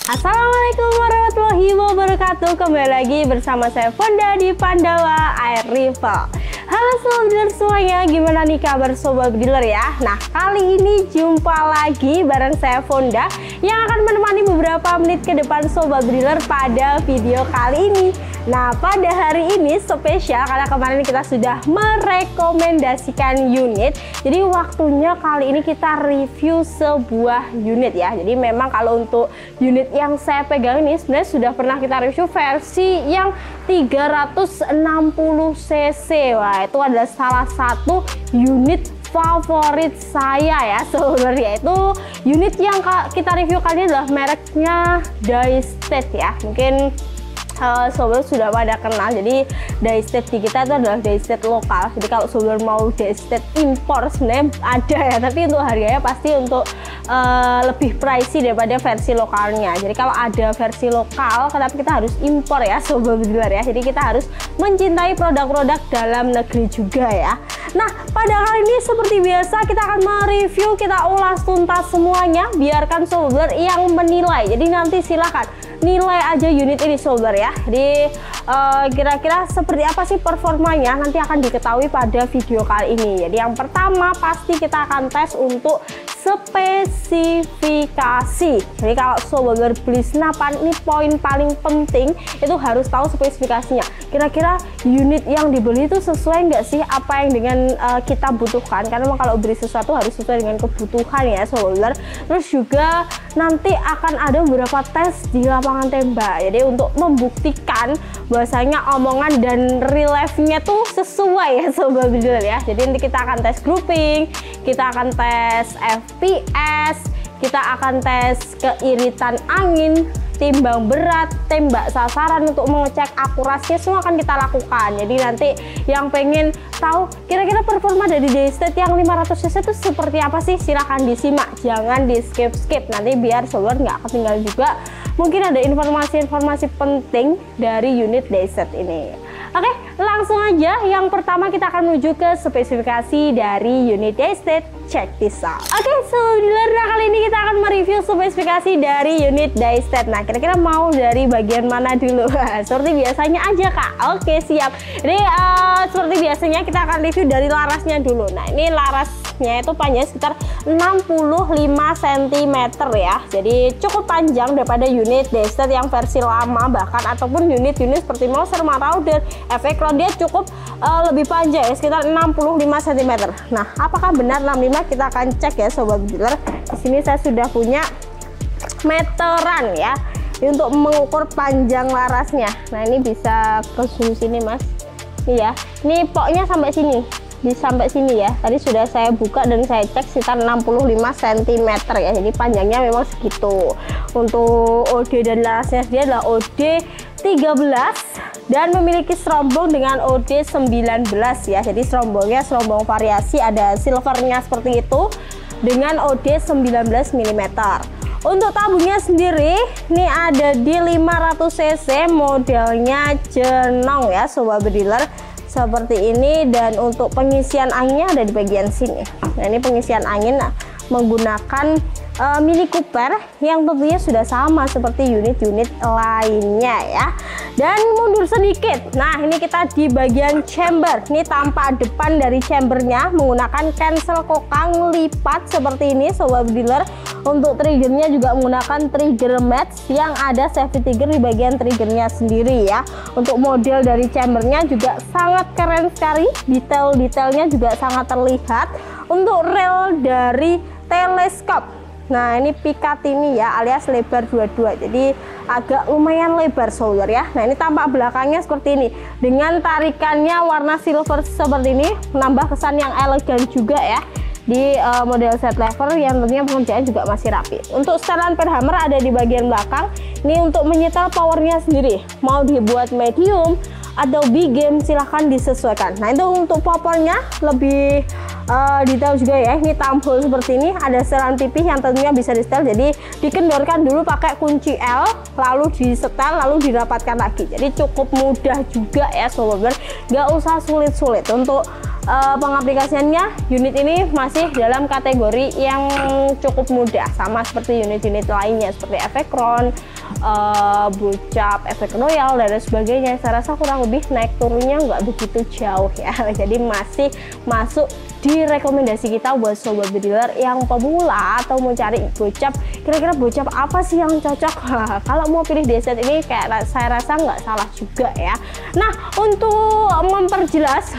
Assalamualaikum warahmatullahi wabarakatuh. Kembali lagi bersama saya Fonda di Pandawa Air Rival. Halo sobat dealer semuanya, gimana nih kabar sobat dealer ya? Nah, kali ini jumpa lagi bareng saya Fonda yang akan menemani beberapa menit ke depan sobat dealer pada video kali ini. Nah, pada hari ini spesial karena kemarin kita sudah merekomendasikan unit. Jadi waktunya kali ini kita review sebuah unit ya. Jadi memang kalau untuk unit yang saya pegang ini sebenarnya sudah pernah kita review versi yang 360 cc. Wah, itu adalah salah satu unit favorit saya ya sebenarnya. Itu unit yang kita review kali ini adalah mereknya Daistate ya. Mungkin sobat sudah pada kenal. Jadi Daistate di kita itu adalah Daistate lokal. Jadi kalau sobat mau Daistate impor sebenarnya ada ya, tapi untuk harganya pasti untuk lebih pricey daripada versi lokalnya. Jadi kalau ada versi lokal, kenapa kita harus impor ya sobat dealer ya. Jadi kita harus mencintai produk-produk dalam negeri juga ya. Nah, pada kali ini seperti biasa kita akan mereview, kita ulas tuntas semuanya. Biarkan sobat dealer yang menilai. Jadi nanti silahkan nilai aja unit ini sobat ya. Jadi kira-kira seperti apa sih performanya nanti akan diketahui pada video kali ini. Jadi yang pertama pasti kita akan tes untuk spesifikasi. Jadi kalau sobat beli senapan ini poin paling penting itu harus tahu spesifikasinya. Kira-kira unit yang dibeli itu sesuai nggak sih apa yang dengan kita butuhkan, karena memang kalau beli sesuatu harus sesuai dengan kebutuhan ya sobat. Terus juga nanti akan ada beberapa tes di lapangan tembak. Jadi untuk membuktikan bahwasanya omongan dan real life-nya tuh sesuai ya sobat dealer ya. Jadi nanti kita akan tes grouping, kita akan tes FPS, kita akan tes keiritan angin, timbang berat, tembak sasaran untuk mengecek akurasinya, semua akan kita lakukan. Jadi nanti yang pengen tahu kira-kira performa dari Daistate yang 500 cc itu seperti apa sih, silahkan disimak, jangan di skip nanti biar sobat nggak ketinggalan juga. Mungkin ada informasi-informasi penting dari unit Daistate ini. Oke, langsung aja. Yang pertama kita akan menuju ke spesifikasi dari unit Daistate. Check this out. Oke, sobat dealer, nah kali ini kita akan mereview spesifikasi dari unit Daistate. Nah, kira-kira mau dari bagian mana dulu? Seperti biasanya aja kak. Oke, siap. Jadi seperti biasanya kita akan review dari larasnya dulu. Nah, ini larasnya itu panjangnya sekitar 65 cm ya. Jadi cukup panjang daripada unit Daistate yang versi lama, bahkan ataupun unit-unit seperti Monster, Marauder, Efekron, dia cukup lebih panjang ya, sekitar 65 cm. Nah, apakah benar 65? Kita akan cek ya sobat dealer. Di sini saya sudah punya meteran ya untuk mengukur panjang larasnya. Nah, ini bisa ke sini mas. Iya, ini pokoknya sampai sini. Sampai sini ya. Tadi sudah saya buka dan saya cek sekitar 65 cm ya. Jadi panjangnya memang segitu. Untuk OD dan larasnya dia adalah OD 13 dan memiliki serombong dengan OD 19 ya. Jadi serombongnya serombong variasi, ada silvernya seperti itu dengan OD 19 mm. Untuk tabungnya sendiri ini ada di 500 cc, modelnya jenong ya sobat dealer, seperti ini. Dan untuk pengisian anginnya ada di bagian sini. Nah, ini pengisian angin menggunakan Mini Cooper yang tentunya sudah sama seperti unit-unit lainnya ya. Dan mundur sedikit, nah ini kita di bagian chamber. Ini tampak depan dari chambernya menggunakan cancel kokang lipat seperti ini sobat dealer. Untuk triggernya juga menggunakan trigger match yang ada safety trigger di bagian triggernya sendiri ya. Untuk model dari chambernya juga sangat keren sekali, detail-detailnya juga sangat terlihat. Untuk rel dari teleskop, nah ini Picatinny ya, alias lebar 22, jadi agak lumayan lebar sobat ya. Nah, ini tampak belakangnya seperti ini dengan tarikannya warna silver seperti ini, menambah kesan yang elegan juga ya di model set lever yang tentunya pengerjaan juga masih rapi. Untuk setelan pedhammer ada di bagian belakang. Ini untuk menyetel powernya sendiri, mau dibuat medium atau big game silahkan disesuaikan. Nah, itu untuk popornya lebih detail juga ya. Ini tampil seperti ini, ada setelan pipih yang tentunya bisa disetel. Jadi dikendorkan dulu pakai kunci L, lalu disetel, lalu dirapatkan lagi. Jadi cukup mudah juga ya sobat, nggak usah sulit-sulit. Untuk pengaplikasiannya, unit ini masih dalam kategori yang cukup mudah, sama seperti unit-unit lainnya seperti Efekron, bocap efek royal dan lain sebagainya, saya rasa kurang lebih naik turunnya nggak begitu jauh ya. Jadi masih masuk di rekomendasi kita buat sobat bediler yang pemula atau mau cari bocap, kira-kira bocap apa sih yang cocok. Kalau mau pilih DayZ ini kayak saya rasa nggak salah juga ya. Nah, untuk memperjelas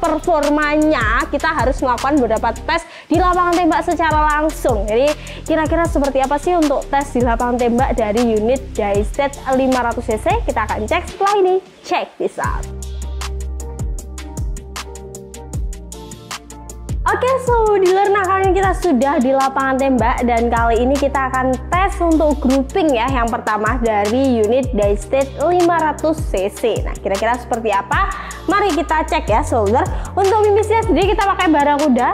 performanya, kita harus melakukan beberapa tes di lapangan tembak secara langsung. Jadi kira-kira seperti apa sih untuk tes di lapangan tembak dari unit DayZ 500cc, kita akan cek setelah ini. Check this out. Oke sobat bediler, nah kali ini kita sudah di lapangan tembak dan kali ini kita akan tes untuk grouping ya. Yang pertama dari unit DayZ 500cc. Nah, kira-kira seperti apa? Mari kita cek ya sobat. Untuk mimisnya sendiri kita pakai Barakuda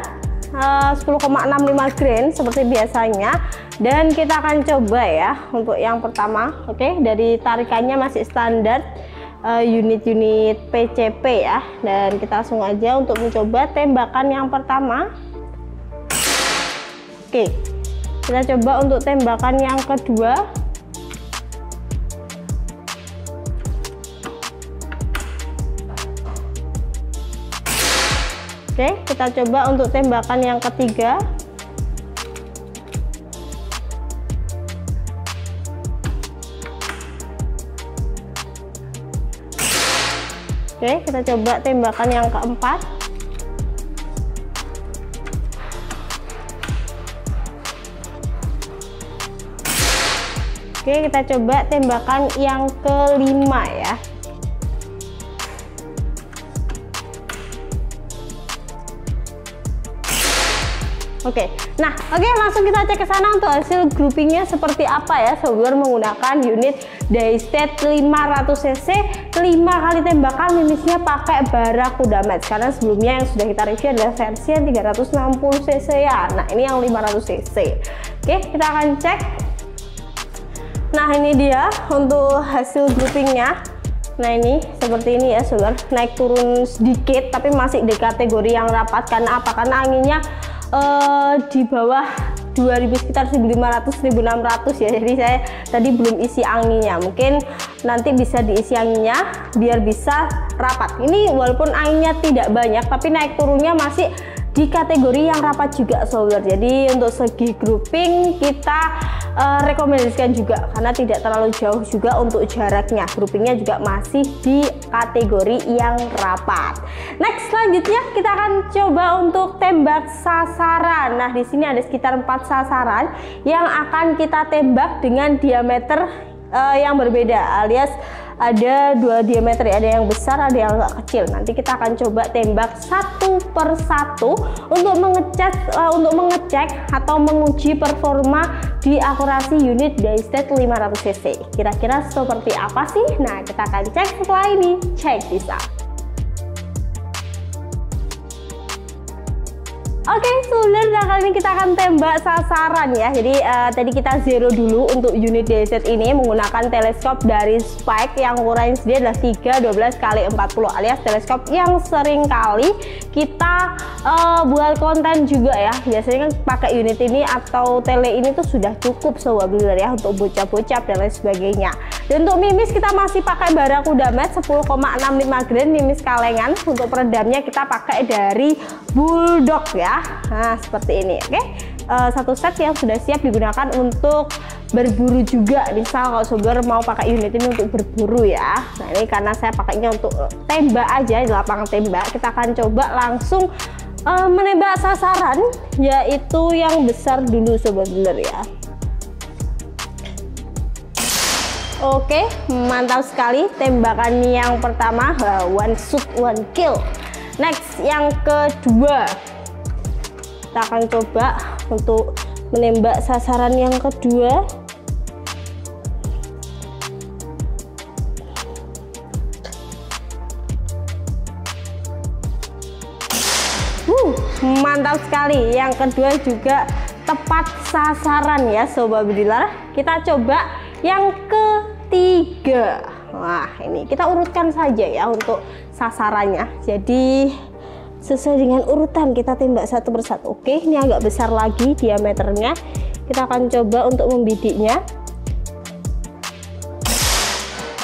10,65 grain seperti biasanya, dan kita akan coba ya untuk yang pertama. Oke, dari tarikannya masih standar unit-unit PCP ya, dan kita langsung aja untuk mencoba tembakan yang pertama. Oke, kita coba untuk tembakan yang kedua. Oke, kita coba untuk tembakan yang ketiga. Oke, kita coba tembakan yang keempat. Oke, kita coba tembakan yang kelima ya. Oke, nah langsung kita cek ke sana untuk hasil groupingnya seperti apa ya sobat, menggunakan unit DayZ 500cc 5 kali tembakan, mimisnya pakai Barakuda Match, karena sebelumnya yang sudah kita review adalah versi yang 360cc ya. Nah, ini yang 500cc. Oke, kita akan cek. Nah, ini dia untuk hasil groupingnya. Nah, ini seperti ini ya sobat, naik turun sedikit tapi masih di kategori yang rapat. Karena apa? Karena anginnya di bawah 2000, sekitar 1500 1600 ya. Jadi saya tadi belum isi anginnya, mungkin nanti bisa diisi anginnya biar bisa rapat. Ini walaupun anginnya tidak banyak tapi naik turunnya masih di kategori yang rapat juga sobat. Jadi untuk segi grouping kita rekomendasikan juga karena tidak terlalu jauh juga untuk jaraknya. Groupingnya juga masih di kategori yang rapat. Next, selanjutnya kita akan coba untuk tembak sasaran. Nah, di sini ada sekitar 4 sasaran yang akan kita tembak dengan diameter yang berbeda, alias ada 2 diameter ya, ada yang besar ada yang agak kecil. Nanti kita akan coba tembak satu per satu untuk mengecek atau menguji performa di akurasi unit DayZ 500cc. Kira-kira seperti apa sih? Nah, kita akan cek setelah ini. Check this out. Oke, sudah. Nah, kali ini kita akan tembak sasaran ya. Jadi tadi kita zero dulu untuk unit DayZ ini menggunakan teleskop dari Spike yang ukurannya sendiri adalah 312x40, alias teleskop yang sering kali kita buat konten juga ya. Biasanya kan pakai unit ini atau tele ini tuh sudah cukup sobat bediler ya untuk bocap-bocap dan lain sebagainya. Dan untuk mimis kita masih pakai Barakuda Match 10,65 grain mimis kalengan. Untuk peredamnya kita pakai dari Bulldog ya. Nah, seperti ini. Oke, satu set yang sudah siap digunakan untuk berburu juga. Misal kalau sobat mau pakai unit ini untuk berburu ya. Nah, ini karena saya pakainya untuk tembak aja di lapangan tembak. Kita akan coba langsung menembak sasaran, yaitu yang besar dulu sobat bediler ya. Oke, mantap sekali tembakan yang pertama, one shoot one kill. Next, yang kedua kita akan coba untuk menembak sasaran yang kedua. Mantap sekali, yang kedua juga tepat sasaran ya sobat bediler. Kita coba yang ketiga. Wah, ini kita urutkan saja ya untuk sasarannya, jadi sesuai dengan urutan kita tembak satu persatu. Oke, ini agak besar lagi diameternya. Kita akan coba untuk membidiknya.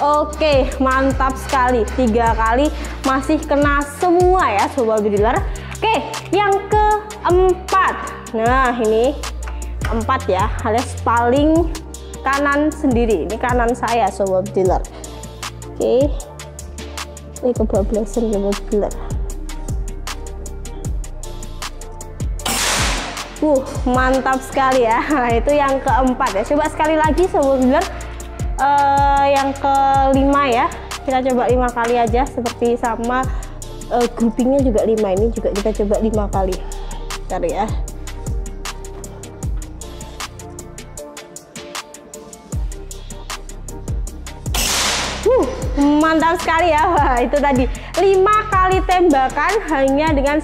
Oke, mantap sekali. 3 kali masih kena semua ya sobat bediler. Oke, yang keempat. Nah, ini 4 ya, alias paling kanan sendiri. Ini kanan saya sobat bediler. Oke. Ini kebablasan sobat bediler. Mantap sekali ya. Nah, itu yang keempat ya. Coba sekali lagi sobat bediler. Yang kelima ya, kita coba 5 kali aja, seperti sama groupingnya juga 5. Ini juga kita coba 5 kali. Bentar ya. Mantap sekali ya. Wah, itu tadi 5 kali tembakan hanya dengan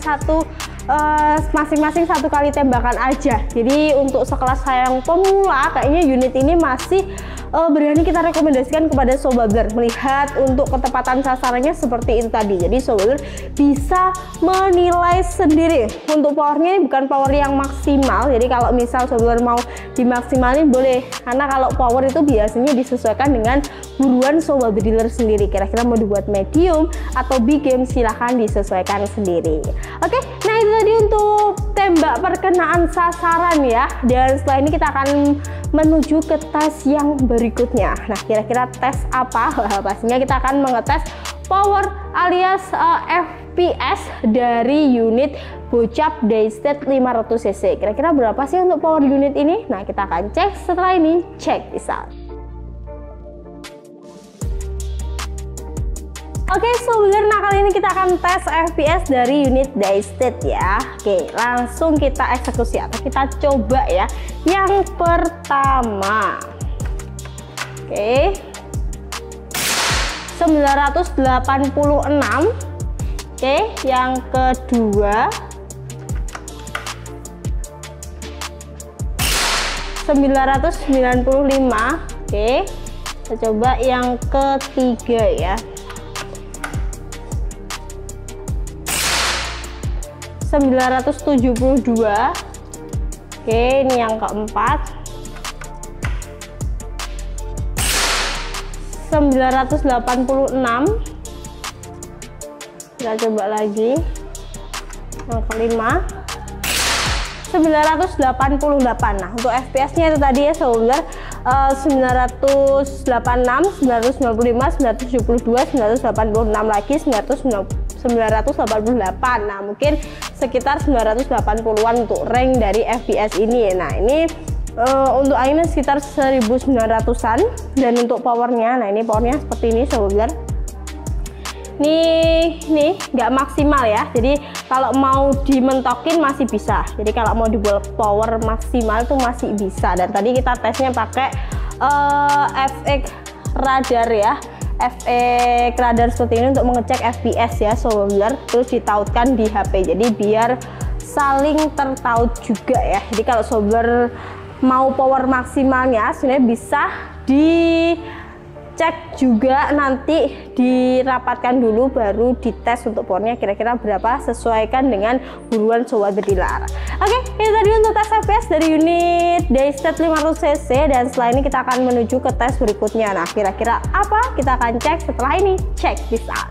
masing-masing 1 kali tembakan aja. Jadi untuk sekelas saya yang pemula, kayaknya unit ini masih berani kita rekomendasikan kepada sobat bediler, melihat untuk ketepatan sasarannya seperti itu tadi. Jadi sobat bediler bisa menilai sendiri. Untuk powernya ini bukan power yang maksimal, jadi kalau misal sobat bediler mau dimaksimalin boleh, karena kalau power itu biasanya disesuaikan dengan buruan sobat bediler sendiri. Kira-kira mau dibuat medium atau big game, silahkan disesuaikan sendiri. Oke, nah itu tadi untuk tembak perkenaan sasaran ya. Dan setelah ini kita akan menuju ke tes yang berikutnya. Nah, kira-kira tes apa? Pastinya kita akan mengetes power alias FPS dari unit Bocap Daystate 500cc. Kira-kira berapa sih untuk power unit ini? Nah, kita akan cek setelah ini. Check this out. Oke sobat bediler, nah kali ini kita akan tes FPS dari unit Daystate ya. Oke, langsung kita eksekusi atau kita coba ya. Yang pertama, oke, 986. Oke, yang kedua 995. Oke, kita coba yang ketiga ya. 972. Oke, ini yang keempat. 986. Kita coba lagi. Yang kelima. 988. Nah, untuk FPS-nya itu tadi ya sobat bediler, 986, 995, 972, 986 lagi 988. Nah, mungkin sekitar 980-an untuk rank dari FPS ini. Nah, ini untuk anginnya sekitar 1900-an, dan untuk powernya, nah ini powernya seperti ini sobat bediler. Nih nggak maksimal ya, jadi kalau mau dimentokin masih bisa. Jadi kalau mau dibuat power maksimal itu masih bisa. Dan tadi kita tesnya pakai FX radar ya, FX radar seperti ini untuk mengecek FPS ya sobat bediler, terus ditautkan di HP. Jadi biar saling tertaut juga ya. Jadi kalau sobat bediler mau power maksimalnya sebenarnya bisa dicek juga, nanti dirapatkan dulu baru dites untuk powernya kira-kira berapa, sesuaikan dengan buruan sobat bediler. Oke, itu tadi untuk tes FPS dari unit Daystate 500cc, dan setelah ini kita akan menuju ke tes berikutnya. Nah, kira-kira apa? Kita akan cek setelah ini. Check this out.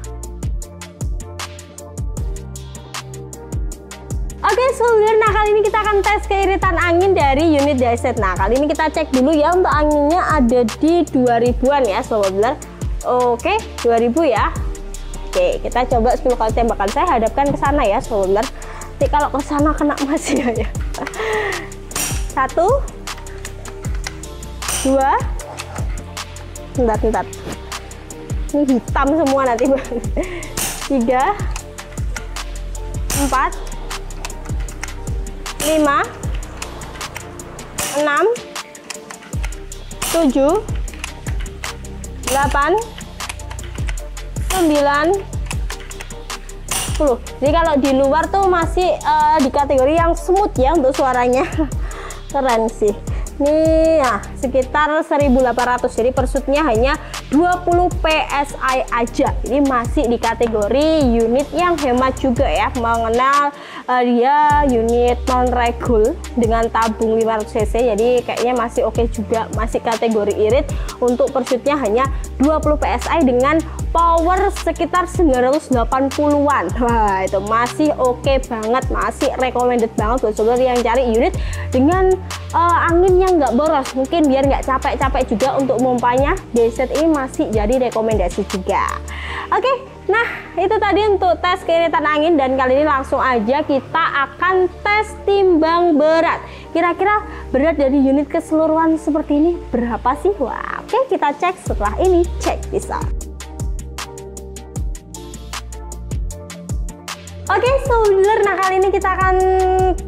Oke sobat bediler, nah kali ini kita akan tes keiritan angin dari unit Daystate. Nah, kali ini kita cek dulu ya, untuk anginnya ada di 2000-an ya sobat bediler. Oke, 2000 ya. Oke, kita coba 10 kali tembakan. Saya hadapkan ke sana ya sobat bediler. Nanti kalau ke sana kena masih ya. 1 2, bentar. Ini hitam semua nanti. 3 4 5 6 7 8 9 10. Jadi kalau di luar tuh masih di kategori yang smooth ya untuk suaranya. Keren sih. Nih ya, sekitar 1800. Jadi per shootnya hanya 20 PSI aja. Ini masih di kategori unit yang hemat juga ya, mengenal dia unit non regul dengan tabung 500 cc, jadi kayaknya masih oke juga, masih kategori irit. Untuk pursuitnya hanya 20 PSI dengan power sekitar 980-an. Wah, itu masih oke banget, masih recommended banget buat sobat yang cari unit dengan angin yang nggak boros, mungkin biar nggak capek-capek juga untuk mompanya. DZ ini masih jadi rekomendasi juga. Oke, nah itu tadi untuk tes keiritan angin, dan kali ini langsung aja kita akan tes timbang berat. Kira-kira berat dari unit keseluruhan seperti ini berapa sih? Wah, oke, kita cek setelah ini. Cek bisa. Oke, sobat, nah kali ini kita akan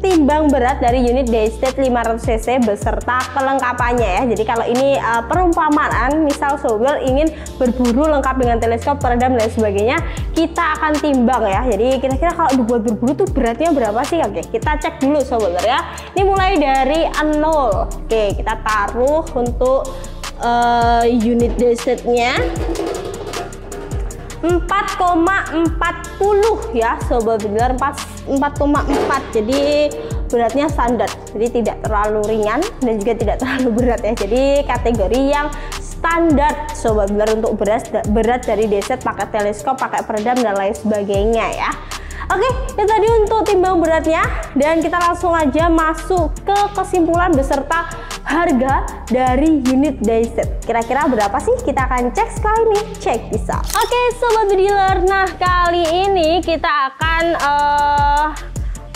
timbang berat dari unit DayZ 500cc beserta kelengkapannya ya. Jadi kalau ini perumpamaan, misal sobat ingin berburu lengkap dengan teleskop, peredam dan sebagainya, kita akan timbang ya. Jadi kira-kira kalau dibuat berburu tuh beratnya berapa sih? Oke, kita cek dulu sobat ya. Ini mulai dari 0. Oke, kita taruh untuk unit DayZ-nya 4,40 ya sobat bener, 4,4. jadi beratnya standar, jadi tidak terlalu ringan dan juga tidak terlalu berat ya, jadi kategori yang standar sobat bener untuk berat dari DayZ, pakai teleskop, pakai peredam dan lain sebagainya ya. Oke, itu tadi untuk timbang beratnya, dan kita langsung aja masuk ke kesimpulan beserta harga dari unit DayZ. Kira-kira berapa sih? Kita akan cek setelah ini. Cek bisa. Oke, sobat bediler, nah kali ini kita akan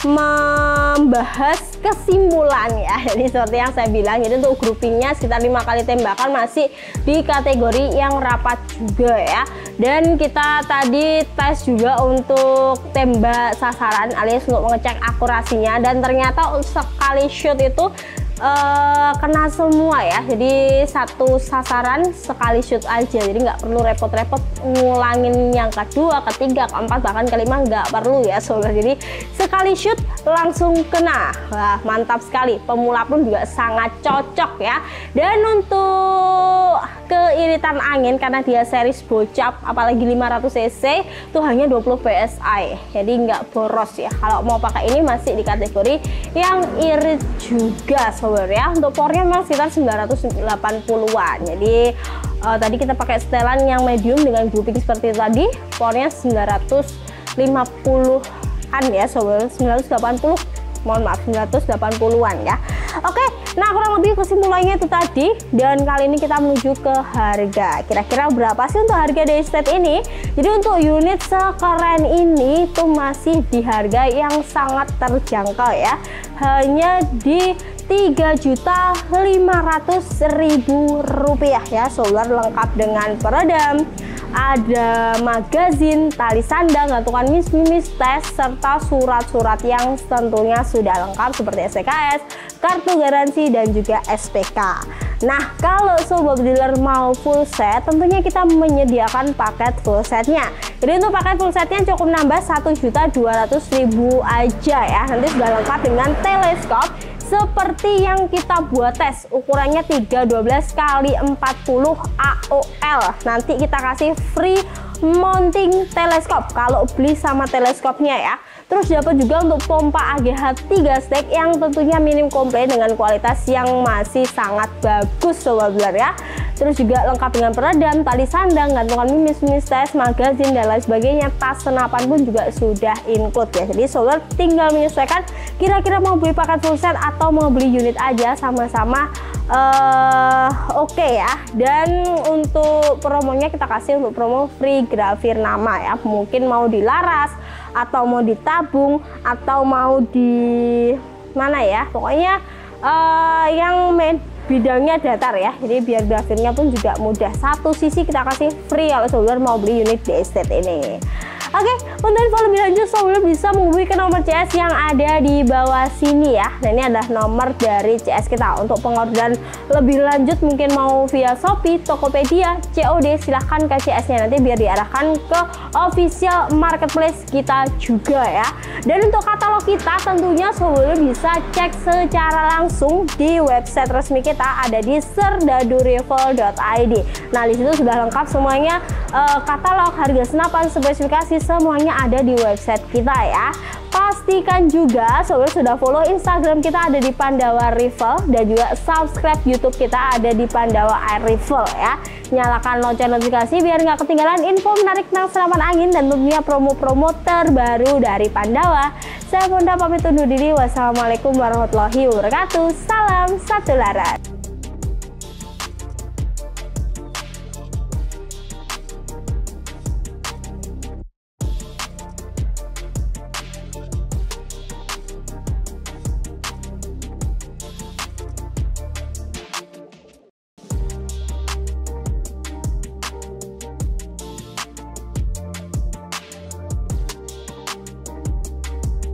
membahas kesimpulan ya. Jadi seperti yang saya bilang, jadi untuk groupingnya sekitar 5 kali tembakan, masih di kategori yang rapat juga ya. Dan kita tadi tes juga untuk tembak sasaran alias untuk mengecek akurasinya, dan ternyata sekali shoot itu kena semua ya. Jadi satu sasaran sekali shoot aja, jadi nggak perlu repot-repot ngulangin yang kedua, ketiga, keempat, bahkan kelima, nggak perlu ya sobat. Jadi sekali shoot langsung kena. Wah, mantap sekali, pemula pun juga sangat cocok ya. Dan untuk keiritan angin, karena dia series bocap apalagi 500 cc itu hanya 20 PSI, jadi nggak boros ya. Kalau mau pakai ini masih di kategori yang irit juga sobat ya. Untuk powernya memang sekitar 980-an. Jadi tadi kita pakai setelan yang medium dengan grouping seperti tadi, powernya 950-an ya sobat, 980, mohon maaf, 980-an ya. Oke, nah kurang lebih kesimpulannya itu tadi, dan kali ini kita menuju ke harga. Kira-kira berapa sih untuk harga DayZ ini? Jadi untuk unit sekeren ini tuh masih di harga yang sangat terjangkau ya, hanya di Rp3.500.000 ya sobat, lengkap dengan peredam, ada magazin, tali sandang, gantungan mimis, tes, serta surat-surat yang tentunya sudah lengkap seperti STKS, kartu garansi, dan juga SPK. Nah, kalau sobat dealer mau full set, tentunya kita menyediakan paket full setnya. Jadi untuk paket full setnya cukup nambah 1.200.000 aja ya. Nanti sudah lengkap dengan teleskop seperti yang kita buat tes, ukurannya 312x40 AOL. Nanti kita kasih free mounting teleskop kalau beli sama teleskopnya ya. Terus dapat juga untuk pompa AGH 3 stack yang tentunya minim komplain dengan kualitas yang masih sangat bagus sobat belar ya. Terus juga lengkap dengan peredam, tali sandang, gantungan mimis, tes, magazin, dan lain sebagainya. Tas senapan pun juga sudah include ya. Jadi sobat tinggal menyesuaikan kira-kira mau beli paket full set atau mau beli unit aja, sama-sama oke ya. Dan untuk promonya kita kasih untuk promo free grafir nama ya. Mungkin mau dilaras atau mau ditabung atau mau di mana ya, pokoknya yang bidangnya datar ya, jadi biar grafirnya pun juga mudah. Satu sisi kita kasih free kalau saudara mau beli unit DayZ ini. Oke, untuk info lebih lanjut saudara bisa menghubungi ke nomor CS yang ada di bawah sini ya. Nah, ini adalah nomor dari CS kita. Untuk pengorderan lebih lanjut mungkin mau via Shopee, Tokopedia, COD, silahkan ke CS-nya nanti biar diarahkan ke official marketplace kita juga ya. Dan untuk katalog kita tentunya saudara bisa cek secara langsung di website resmi kita kita ada di serdadurival.id. Nah, di situ sudah lengkap semuanya, katalog, harga senapan, spesifikasi, semuanya ada di website kita ya. Pastikan juga sobat sudah follow Instagram kita ada di Pandawa Rifle, dan juga subscribe YouTube kita ada di Pandawa Air Rifle ya. Nyalakan lonceng notifikasi biar nggak ketinggalan info menarik tentang senapan angin dan tentunya promo-promo terbaru dari Pandawa. Saya Bunda pamit undur diri. Wassalamualaikum warahmatullahi wabarakatuh. Salam satu laras.